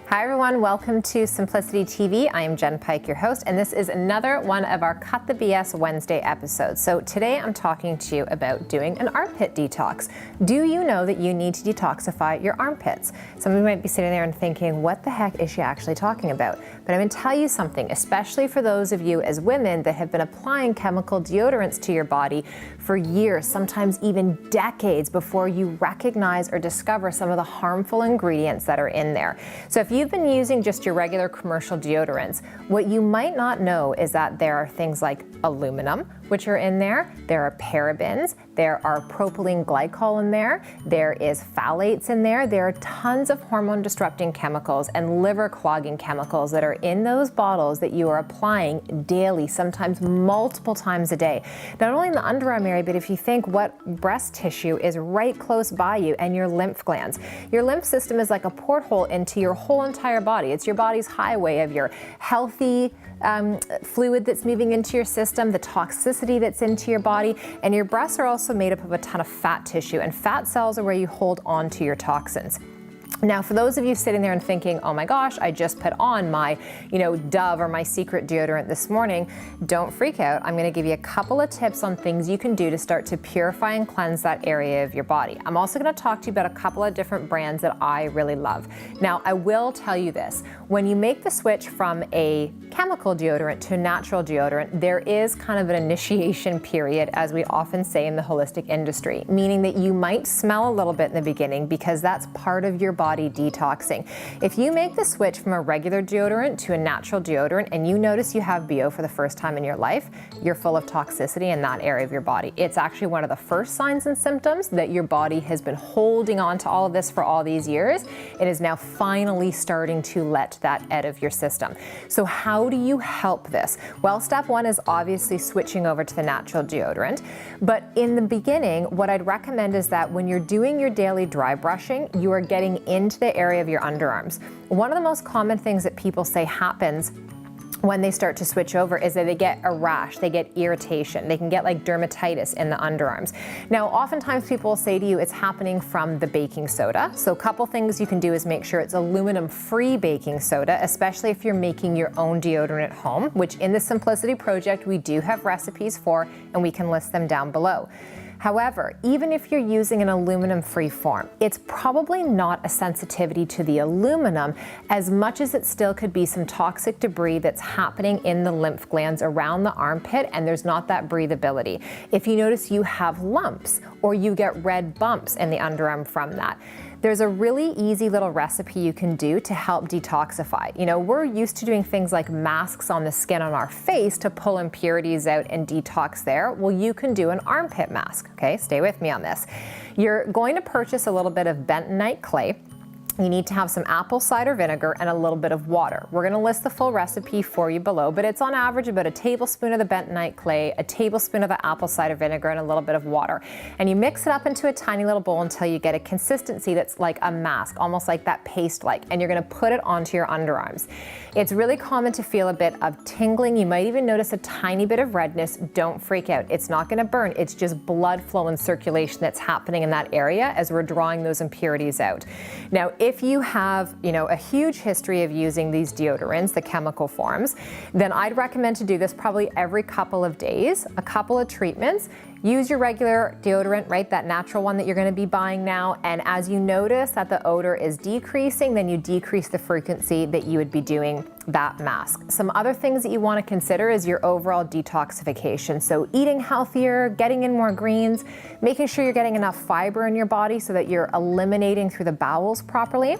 Hi everyone, welcome to Simplicity TV. I am Jen Pike, your host, and this is another one of our Cut the BS Wednesday episodes. So today I'm talking to you about doing an armpit detox. Do you know that you need to detoxify your armpits? Some of you might be sitting there and thinking, what the heck is she actually talking about? But I'm going to tell you something, especially for those of you as women that have been applying chemical deodorants to your body for years, sometimes even decades before you recognize or discover some of the harmful ingredients that are in there. So if you've been using just your regular commercial deodorants, what you might not know is that there are things like aluminum, which are in there. There are parabens, there are propylene glycol in there is phthalates in there. There are tons of hormone disrupting chemicals and liver clogging chemicals that are in those bottles that you are applying daily, sometimes multiple times a day. Not only in the underarm area, but if you think what breast tissue is right close by you and your lymph glands. Your lymph system is like a porthole into your whole entire body. It's your body's highway of your healthy fluid that's moving into your system, the toxicity that's into your body, and your breasts are also made up of a ton of fat tissue, and fat cells are where you hold on to your toxins. Now, for those of you sitting there and thinking, oh my gosh, I just put on my, Dove or my Secret deodorant this morning, don't freak out. I'm going to give you a couple of tips on things you can do to start to purify and cleanse that area of your body. I'm also going to talk to you about a couple of different brands that I really love. Now, I will tell you this, when you make the switch from a chemical deodorant to a natural deodorant, there is kind of an initiation period, as we often say in the holistic industry, meaning that you might smell a little bit in the beginning because that's part of your body detoxing. If you make the switch from a regular deodorant to a natural deodorant and you notice you have BO for the first time in your life, you're full of toxicity in that area of your body. It's actually one of the first signs and symptoms that your body has been holding on to all of this for all these years. It is now finally starting to let that out of your system. So how do you help this? Well, step one is obviously switching over to the natural deodorant. But in the beginning, what I'd recommend is that when you're doing your daily dry brushing, you are getting into the area of your underarms. One of the most common things that people say happens when they start to switch over is that they get a rash, they get irritation, they can get like dermatitis in the underarms. Now, oftentimes people will say to you it's happening from the baking soda. So a couple things you can do is make sure it's aluminum-free baking soda, especially if you're making your own deodorant at home, which in the Simplicity Project we do have recipes for, and we can list them down below. However, even if you're using an aluminum-free form, it's probably not a sensitivity to the aluminum as much as it still could be some toxic debris that's happening in the lymph glands around the armpit, and there's not that breathability. If you notice you have lumps or you get red bumps in the underarm from that, there's a really easy little recipe you can do to help detoxify. We're used to doing things like masks on the skin on our face to pull impurities out and detox there. Well, you can do an armpit mask, okay? Stay with me on this. You're going to purchase a little bit of bentonite clay. You need to have some apple cider vinegar and a little bit of water. We're gonna list the full recipe for you below, but it's on average about a tablespoon of the bentonite clay, a tablespoon of the apple cider vinegar, and a little bit of water. And you mix it up into a tiny little bowl until you get a consistency that's like a mask, almost like that paste-like, and you're gonna put it onto your underarms. It's really common to feel a bit of tingling. You might even notice a tiny bit of redness. Don't freak out. It's not gonna burn. It's just blood flow and circulation that's happening in that area as we're drawing those impurities out. Now, if you have, a huge history of using these deodorants, the chemical forms, then I'd recommend to do this probably every couple of days, a couple of treatments. Use your regular deodorant, right? That natural one that you're going to be buying now. And as you notice that the odor is decreasing, then you decrease the frequency that you would be doing that mask. Some other things that you want to consider is your overall detoxification. So eating healthier, getting in more greens, making sure you're getting enough fiber in your body so that you're eliminating through the bowels properly,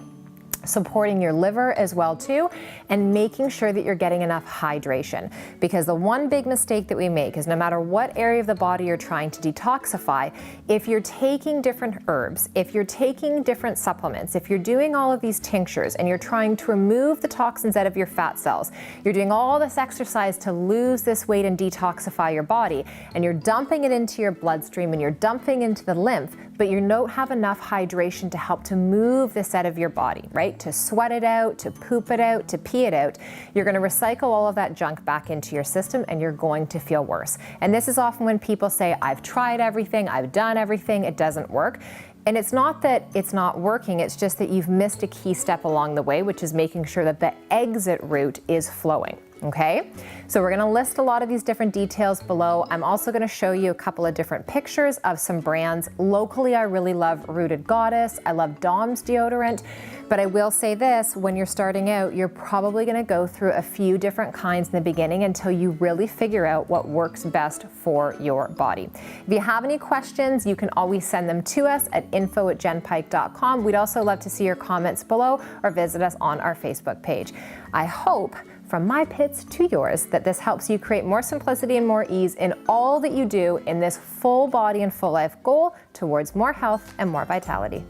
supporting your liver as well too, and making sure that you're getting enough hydration. Because the one big mistake that we make is no matter what area of the body you're trying to detoxify, if you're taking different herbs, if you're taking different supplements, if you're doing all of these tinctures and you're trying to remove the toxins out of your fat cells, you're doing all this exercise to lose this weight and detoxify your body, and you're dumping it into your bloodstream and you're dumping into the lymph, but you don't have enough hydration to help to move this out of your body, right? To sweat it out, to poop it out, to pee it out. You're gonna recycle all of that junk back into your system and you're going to feel worse. And this is often when people say, I've tried everything, I've done everything, it doesn't work. And it's not that it's not working, it's just that you've missed a key step along the way, which is making sure that the exit route is flowing. Okay, so we're gonna list a lot of these different details below. I'm also gonna show you a couple of different pictures of some brands. Locally, I really love Rooted Goddess. I love Dom's deodorant, but I will say this, when you're starting out, you're probably gonna go through a few different kinds in the beginning until you really figure out what works best for your body. If you have any questions, you can always send them to us at info@jenpike.com. We'd also love to see your comments below or visit us on our Facebook page. I hope, from my pits to yours, that this helps you create more simplicity and more ease in all that you do in this full body and full life goal towards more health and more vitality.